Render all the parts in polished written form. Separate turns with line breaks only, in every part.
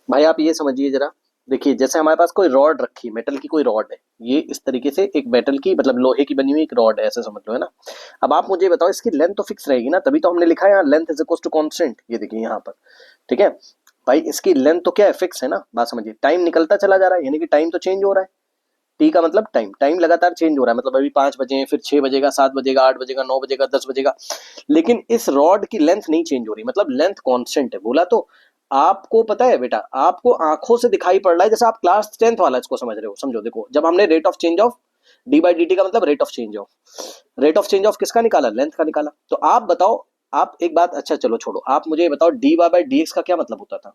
भाई आप ये समझिए जरा, देखिए जैसे हमारे पास कोई रॉड रखी, मेटल की कोई रॉड है, ये इस तरीके से एक मेटल की मतलब लोहे की बनी हुई एक रॉड है, ऐसे समझ लो, है ना। अब आप मुझे बताओ इसकी लेंथ तो फिक्स रहेगी ना, तभी तो हमने लिखा है यहाँ length is equal to constant, ये देखिए यहाँ पर। ठीक है भाई, इसकी लेंथ तो क्या है, फिक्स है ना। बात समझिए, टाइम निकलता चला जा रहा है, यानी कि टाइम तो चेंज हो रहा है। टी का मतलब टाइम, टाइम लगातार चेंज हो रहा है, मतलब अभी 5 बजे, फिर 6 बजेगा, 7 बजेगा, 8 बजेगा, 9 बजेगा, 10 बजेगा। लेकिन इस रॉड की लेंथ नहीं चेंज हो रही, मतलब लेंथ कांस्टेंट है। बोला तो आपको पता है बेटा, आपको आंखों से दिखाई पड़ रहा है, जैसे आप क्लास 10th वाला इसको समझ रहे हो। समझो, देखो जब हमने rate of change of D by D T का मतलब रेट ऑफ किसका निकाला, लेंथ का निकाला। तो आप बताओ, आप एक बात, अच्छा चलो छोड़ो, आप मुझे ये बताओ D Y by D X का क्या मतलब होता था,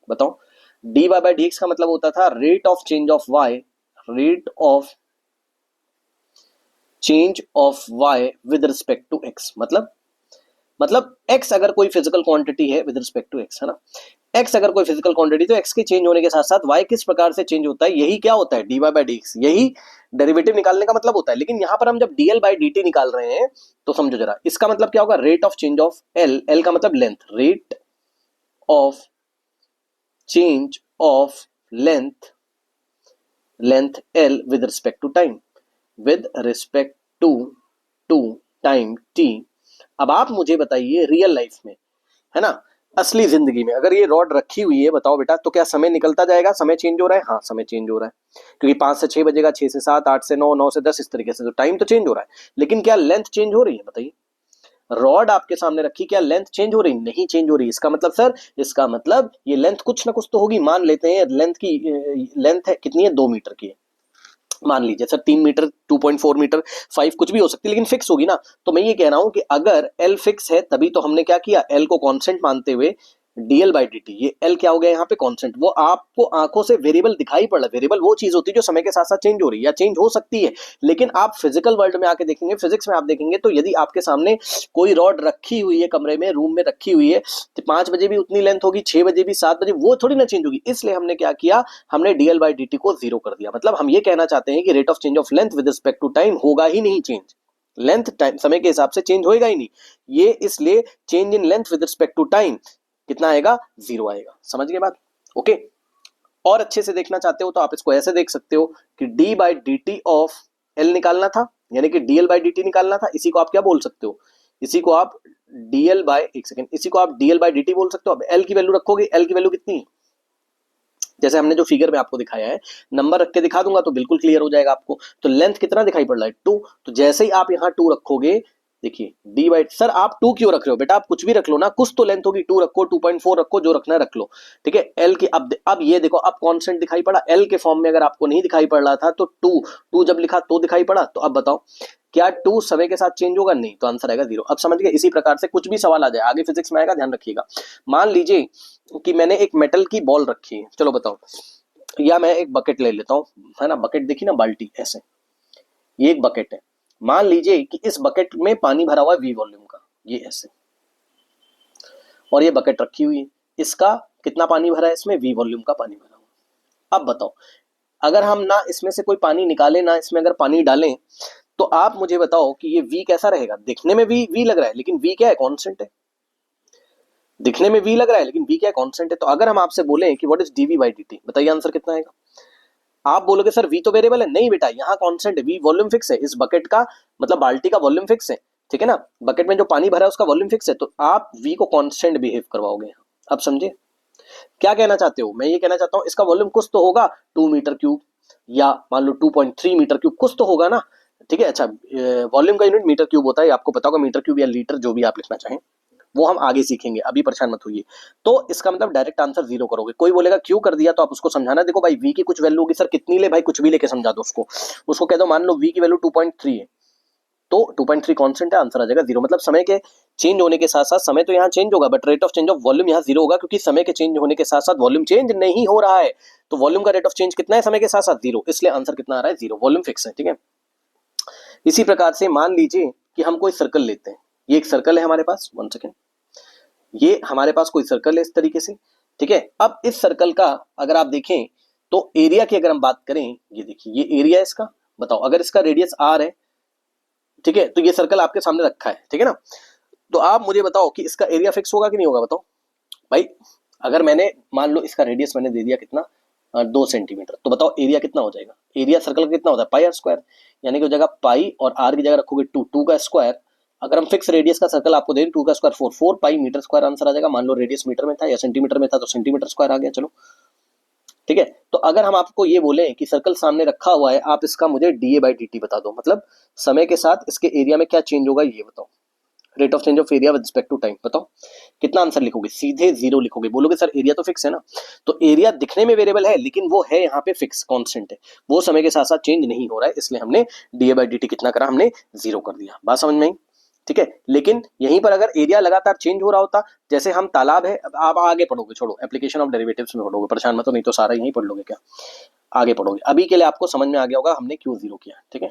बताओ। D Y by D X का मतलब होता था rate of change of Y, rate of change of Y with respect to X. मतलब एक्स अगर कोई फिजिकल क्वांटिटी है विद रिस्पेक्ट टू एक्स, है ना। एक्स अगर कोई फिजिकल क्वांटिटी, तो एक्स के चेंज होने के साथ साथ वाई किस प्रकार से चेंज होता है, यही क्या होता है, D Y by D X, यही डेरिवेटिव निकालने का मतलब होता है। लेकिन यहां पर हम जब डीएल बाई डी टी निकाल रहे हैं, तो समझो जरा, इसका मतलब क्या होगा, rate of change of L, L का मतलब length, rate of change of length, length L with respect to time, with respect to to time T. अब आप मुझे बताइए रियल लाइफ में, है ना, असली जिंदगी में अगर ये रॉड रखी हुई है, बताओ बेटा, तो क्या समय निकलता जाएगा, समय चेंज हो रहा है, हाँ समय चेंज हो रहा है, क्योंकि 5 से 6 बजेगा, 6 से 7, 8 से 9, 9 से 10, इस तरीके से तो टाइम तो चेंज हो रहा है। लेकिन क्या लेंथ चेंज हो रही है, बताइए। रॉड आपके सामने रखी, क्या लेंथ चेंज हो रही, नहीं चेंज हो रही। इसका मतलब सर, इसका मतलब ये लेंथ कुछ ना कुछ तो होगी। मान लेते हैं लेंथ की, लेंथ है कितनी है, 2 मीटर की है, मान लीजिए सर, 3 मीटर, 2.4 मीटर, 5 कुछ भी हो सकती है, लेकिन फिक्स होगी ना। तो मैं ये कह रहा हूं कि अगर एल फिक्स है, तभी तो हमने क्या किया, एल को कांस्टेंट मानते हुए डीएल बाई डी टी, ये एल क्या हो गया यहाँ पे, कांस्टेंट। वो आपको आंखों से वेरिएबल दिखाई पड़ रहा है, वेरिएबल वो चीज होती है जो समय के साथ साथ चेंज हो रही है या चेंज हो सकती है। लेकिन आप फिजिकल वर्ल्ड में आके देखेंगे, फिजिक्स में आप देखेंगे, तो यदि आपके सामने कोई रॉड रखी हुई है, कमरे में, रूम में रखी हुई है, तो 5 बजे भी उतनी लेंथ होगी, 6 बजे भी, 7 बजे, वो थोड़ी ना चेंज होगी। इसलिए हमने क्या किया, हमने डीएल बाई डी टी को जीरो कर दिया। मतलब हम ये कहना चाहते हैं कि rate of change of length with respect to time होगा ही नहीं चेंज, लेंथ टाइम समय के हिसाब से चेंज होएगा ही नहीं। ये इसलिए change in length with respect to time कितना आएगा, जीरो आएगा। समझ गए बात, ओके। और अच्छे से देखना चाहते हो तो आप इसको ऐसे देख सकते हो कि D by D T of L निकालना था, यानी कि डीएल बाई डी टी निकालना था। इसी को आप क्या बोल सकते हो, इसी को आप डीएल बाय, एक सेकेंड, इसी को आप डीएल बाई डी टी बोल सकते हो। अब एल की वैल्यू रखोगे, एल की वैल्यू कितनी है, जैसे हमने जो फिगर में आपको दिखाया है, नंबर रख के दिखा दूंगा तो बिल्कुल क्लियर हो जाएगा आपको। तो लेंथ कितना दिखाई पड़ रहा है, 2। तो जैसे ही आप यहाँ 2 रखोगे, देखिए डी बाई, सर आप 2 क्यों रख रहे हो बेटा, आप कुछ भी रख लो ना, कुछ तो लेंथ होगी, 2 रखो, 2.4 रखो, जो रखना है रख लो। ठीक है, एल की, अब ये देखो, अब कांस्टेंट दिखाई पड़ा। एल के फॉर्म में अगर आपको नहीं दिखाई पड़ रहा था, तो टू, टू जब लिखा तो दिखाई पड़ा। तो अब बताओ, क्या टू समय के साथ चेंज होगा, नहीं, तो आंसर आएगा जीरो। अब समझ गए। इसी प्रकार से कुछ भी सवाल आ जाए, आगे फिजिक्स में आएगा, ध्यान रखिएगा। मान लीजिए कि मैंने एक मेटल की बॉल रखी है, चलो बताओ, या मैं एक बकेट ले लेता हूँ, है ना, बकेट देखी ना, बाल्टी ऐसे, ये एक बकेट है। मान लीजिए कि इस बकेट में पानी भरा हुआ है वी वॉल्यूम का, ये ऐसे, और ये बकेट रखी हुई है, इसका कितना पानी भरा है, इसमें वी वॉल्यूम का पानी भरा हुआ। अब बताओ, अगर हम ना इसमें से कोई पानी निकालें, ना इसमें अगर पानी डालें, तो आप मुझे बताओ कि ये वी कैसा रहेगा। दिखने में वी वी लग रहा है, लेकिन वी क्या है, कांस्टेंट है। दिखने में वी लग रहा है, लेकिन वी क्या है, कांस्टेंट है। तो अगर हम आपसे बोलें कि what is DV by D T, बताइए आंसर कितना आएगा। आप बोलोगे सर वी तो वेरिएबल है, नहीं बेटा, यहाँ कांस्टेंट है, वी वॉल्यूम फिक्स है, इस बकेट का मतलब बाल्टी का वॉल्यूम फिक्स है। ठीक है ना, बकेट में जो पानी भरा है उसका वॉल्यूम फिक्स है, तो आप वी को कांस्टेंट बिहेव करवाओगे। अब समझे क्या कहना चाहते हो, मैं ये कहना चाहता हूँ इसका वॉल्यूम कुछ तो होगा, 2 मीटर क्यूब, या मान लो 2.3 मीटर क्यूब, कुछ तो होगा ना। ठीक है, अच्छा, वॉल्यूम का यूनिट मीटर क्यूब होता है, आपको पता होगा, मीटर क्यूब या लीटर, जो भी आप लिखना चाहें, वो हम आगे सीखेंगे, अभी परेशान मत होइए। तो इसका मतलब डायरेक्ट आंसर जीरो करोगे। कोई बोलेगा क्यों कर दिया, तो आप उसको समझाना, देखो भाई वी की कुछ वैल्यू होगी, सर कितनी ले, भाई कुछ भी लेके समझा दो उसको। उसको कह दो, मान लो वी की वैल्यू 2.3 है, तो 2.3 कांस्टेंट है, आंसर आ जाएगा जीरो। मतलब समय के चेंज होने के साथ साथ समय तो यहाँ चेंज होगा, but rate of change of volume यहाँ जीरो होगा, क्योंकि समय के चेंज होने के साथ साथ वॉल्यूम चेंज नहीं हो रहा है। तो वॉल्यूम का रेट ऑफ चेंज कितना है, समय के साथ साथ जीरो, इसलिए आंसर कितना आ रहा है, जीरो, वॉल्यूम फिक्स है। ठीक है, इसी प्रकार से मान लीजिए कि हम कोई सर्कल लेते हैं, ये एक सर्कल है हमारे पास, 1 सेकेंड, ये हमारे पास कोई सर्कल है इस तरीके से। ठीक है, अब इस सर्कल का अगर आप देखें, तो एरिया की अगर हम बात करें, ये देखिए ये एरिया है इसका। बताओ, अगर इसका रेडियस आर है, ठीक है, तो ये सर्कल आपके सामने रखा है, ठीक है ना। तो आप मुझे बताओ कि इसका एरिया फिक्स होगा कि नहीं होगा, बताओ भाई। अगर मैंने मान लो इसका रेडियस मैंने दे दिया कितना 2 सेंटीमीटर, तो बताओ एरिया कितना हो जाएगा, एरिया सर्कल का कितना होता है पाई आर स्क्वायर, यानी कि हो जाएगा पाई और आर की जगह रखोगे 2, 2 का स्क्वायर, अगर हम फिक्स रेडियस का सर्कल आपको दे 2 का square 4, 4 pi metre square answer आ जाएगा। मान लो रेडियस मीटर में था या सेंटीमीटर में था तो सेंटीमीटर स्क्वायर आ गया। चलो ठीक है, तो अगर हम आपको ये बोले कि सर्कल सामने रखा हुआ है, आप इसका मुझे डीए बाई डी टी बता दो, मतलब समय के साथ इसके एरिया में क्या चेंज होगा ये बताओ, rate of change of area with respect to time बताओ, कितना आंसर लिखोगे, सीधे 0 लिखोगे, बोलोगे सर एरिया तो फिक्स है ना, तो एरिया दिखने में वेरिएबल है लेकिन वो है यहाँ पे फिक्स कांस्टेंट है, वो समय के साथ साथ चेंज नहीं हो रहा है, इसलिए हमने डीए बाई डी टी कितना करा, हमने 0 कर दिया। बात समझ में आई? ठीक है, लेकिन यहीं पर अगर एरिया लगातार चेंज हो रहा होता, जैसे हम तालाब है, अब आप आगे पढ़ोगे, छोड़ो एप्लीकेशन ऑफ डेरिवेटिव्स में पढ़ोगे, परेशान मत हो, नहीं तो सारा यहीं पढ़ लोगे क्या, आगे पढ़ोगे, अभी के लिए आपको समझ में आ गया होगा हमने क्यों 0 किया। ठीक है।